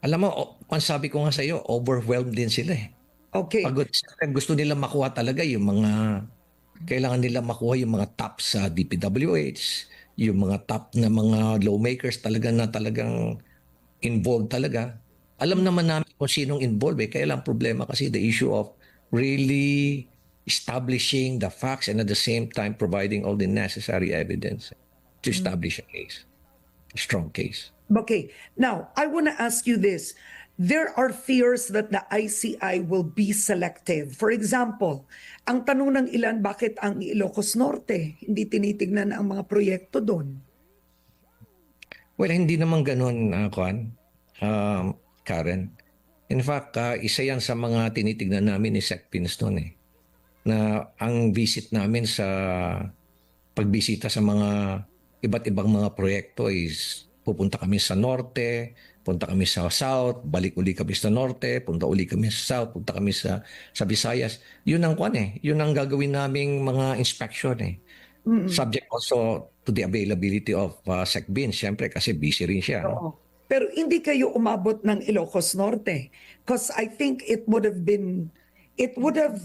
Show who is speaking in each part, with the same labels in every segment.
Speaker 1: Alam mo, ang sabi ko nga sa iyo, overwhelmed din sila eh.
Speaker 2: Okay.
Speaker 1: Pagod, gusto nila makuha talaga yung mga, kailangan nila makuha yung mga top sa DPWH, yung mga top na mga lawmakers talaga na talagang involved talaga. Alam naman namin kung sinong involved eh. Kaya lang problema kasi the issue of really establishing the facts and at the same time providing all the necessary evidence to establish a case, a strong case.
Speaker 2: Okay. Now, I want to ask you this. There are fears that the ICI will be selective. For example, ang tanong ng ilan, bakit ang Ilocos Norte hindi tinitignan ang mga proyekto doon?
Speaker 1: Well, hindi naman ganun, Karen. In fact, isa yan sa mga tinitignan namin ni Sec Pins noon eh. Na ang visit namin sa pagbisita sa mga iba't ibang mga proyekto is pupunta kami sa norte, punta kami sa south, balik uli kami sa norte, punta uli kami sa south, punta kami sa Visayas. Yun ang yun ang gagawin naming mga inspection eh. Subject also to the availability of Sec Bin, syempre kasi busy rin siya. No?
Speaker 2: Oo. Pero hindi kayo umabot ng Ilocos Norte. Because I think it would have been, it would have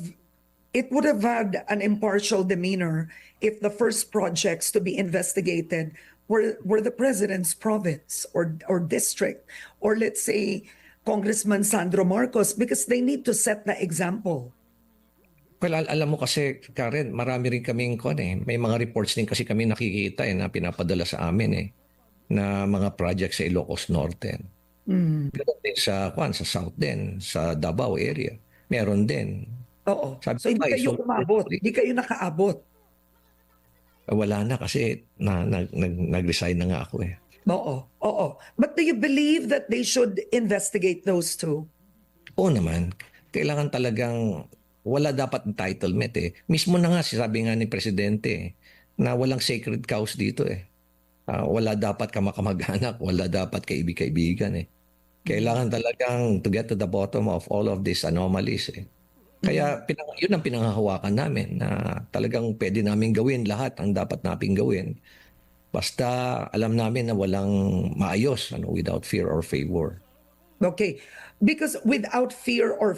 Speaker 2: had an impartial demeanor if the first projects to be investigated were the president's province or district, or let's say Congressman Sandro Marcos, because they need to set the example.
Speaker 1: Well, alam mo kasi, Karen, marami rin kaming may mga reports din kasi kami nakikita na pinapadala sa amin na mga projects sa Ilocos Norte. Meron din sa South din, sa Davao area. Meron din.
Speaker 2: Oo.
Speaker 1: Sabi
Speaker 2: So hindi
Speaker 1: ko,
Speaker 2: kayo umabot, hindi kayo nakaabot.
Speaker 1: wala na kasi nag-resign na nga ako eh.
Speaker 2: Oo, oo. But do you believe that they should investigate those two?
Speaker 1: Oo naman, kailangan talagang wala dapat entitlement eh. Mismo na nga, sabi nga ni Presidente na walang sacred cows dito eh. Wala dapat kamag-anak, wala dapat kaibig-kaibigan eh. Kailangan talagang to get to the bottom of all of these anomalies eh. Kaya yun ang pinanghahawakan namin na talagang pwede namin gawin lahat ang dapat namin gawin. Basta alam namin na walang maayos without fear or favor.
Speaker 2: Okay. Because without fear or